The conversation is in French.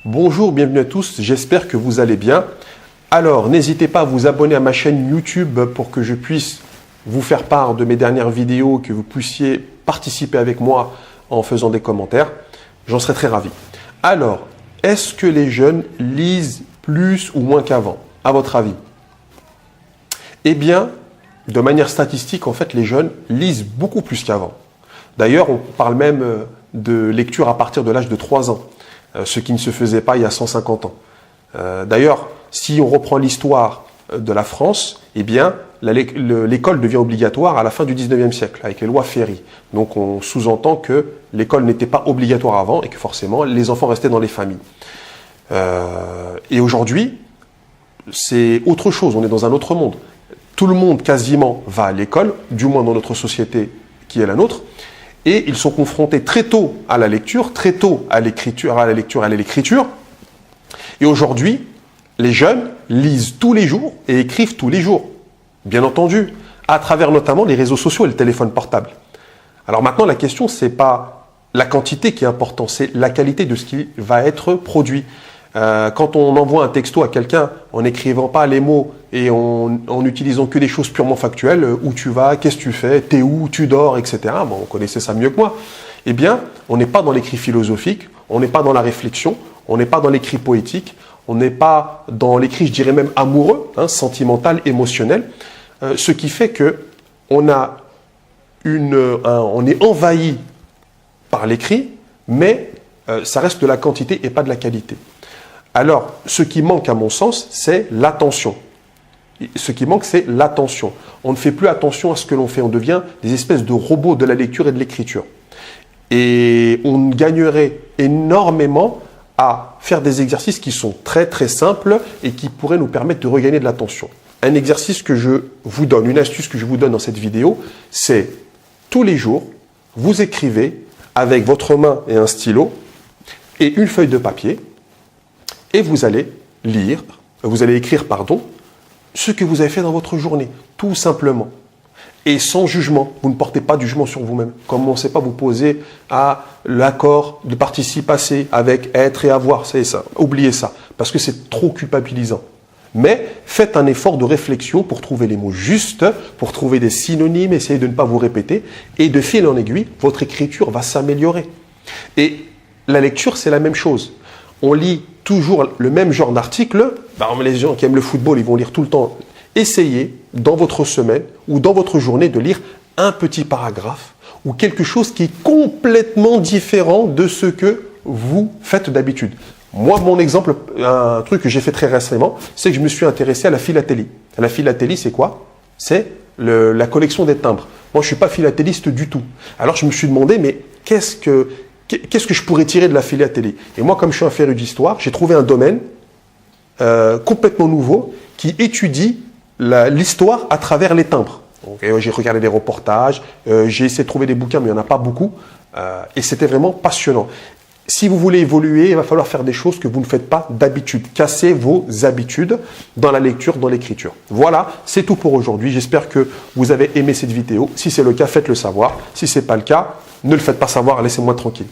Bonjour, bienvenue à tous, j'espère que vous allez bien. Alors, n'hésitez pas à vous abonner à ma chaîne YouTube pour que je puisse vous faire part de mes dernières vidéos, que vous puissiez participer avec moi en faisant des commentaires. J'en serais très ravi. Alors, est-ce que les jeunes lisent plus ou moins qu'avant, à votre avis? Eh bien, de manière statistique, en fait, les jeunes lisent beaucoup plus qu'avant. D'ailleurs, on parle même de lecture à partir de l'âge de 3 ans. Ce qui ne se faisait pas il y a 150 ans. D'ailleurs, si on reprend l'histoire de la France, eh bien, l'école devient obligatoire à la fin du 19e siècle, avec les lois Ferry. Donc, on sous-entend que l'école n'était pas obligatoire avant et que forcément, les enfants restaient dans les familles. Et aujourd'hui, c'est autre chose, on est dans un autre monde. Tout le monde, quasiment, va à l'école, du moins dans notre société qui est la nôtre. Et ils sont confrontés très tôt à la lecture, très tôt à l'écriture, à la lecture, à l'écriture. Et aujourd'hui, les jeunes lisent tous les jours et écrivent tous les jours. Bien entendu, à travers notamment les réseaux sociaux et le téléphone portable. Alors maintenant, la question, c'est pas la quantité qui est importante, c'est la qualité de ce qui va être produit. Quand on envoie un texto à quelqu'un en n'écrivant pas les mots et en utilisant que des choses purement factuelles, où tu vas, qu'est-ce que tu fais, t'es où, tu dors, etc. Bon, on connaissait ça mieux que moi. Eh bien, on n'est pas dans l'écrit philosophique, on n'est pas dans la réflexion, on n'est pas dans l'écrit poétique, on n'est pas dans l'écrit, je dirais même amoureux, sentimental, émotionnel, ce qui fait que on est envahi par l'écrit, mais ça reste de la quantité et pas de la qualité. Alors, ce qui manque à mon sens, c'est l'attention. Ce qui manque, c'est l'attention. On ne fait plus attention à ce que l'on fait. On devient des espèces de robots de la lecture et de l'écriture. Et on gagnerait énormément à faire des exercices qui sont très très simples et qui pourraient nous permettre de regagner de l'attention. Un exercice que je vous donne, une astuce que je vous donne dans cette vidéo, c'est tous les jours, vous écrivez avec votre main et un stylo et une feuille de papier. Et vous allez écrire, ce que vous avez fait dans votre journée, tout simplement. Et sans jugement. Vous ne portez pas de jugement sur vous-même. Commencez pas à vous poser à l'accord de participe passé avec être et avoir, c'est ça. Oubliez ça, parce que c'est trop culpabilisant. Mais faites un effort de réflexion pour trouver les mots justes, pour trouver des synonymes, essayez de ne pas vous répéter. Et de fil en aiguille, votre écriture va s'améliorer. Et la lecture, c'est la même chose. On lit toujours le même genre d'article. Les gens qui aiment le football, ils vont lire tout le temps. Essayez, dans votre semaine ou dans votre journée, de lire un petit paragraphe ou quelque chose qui est complètement différent de ce que vous faites d'habitude. Moi, mon exemple, un truc que j'ai fait très récemment, c'est que je me suis intéressé à la philatélie. La philatélie, c'est quoi? C'est la collection des timbres. Moi, je ne suis pas philatéliste du tout. Alors, je me suis demandé, mais qu'est-ce que je pourrais tirer de la philatélie? Et moi, comme je suis un féru d'histoire, j'ai trouvé un domaine complètement nouveau qui étudie l'histoire à travers les timbres. J'ai regardé des reportages, j'ai essayé de trouver des bouquins, mais il n'y en a pas beaucoup. Et c'était vraiment passionnant. Si vous voulez évoluer, il va falloir faire des choses que vous ne faites pas d'habitude. Cassez vos habitudes dans la lecture, dans l'écriture. Voilà, c'est tout pour aujourd'hui. J'espère que vous avez aimé cette vidéo. Si c'est le cas, faites-le savoir. Si ce n'est pas le cas, ne le faites pas savoir, laissez-moi tranquille.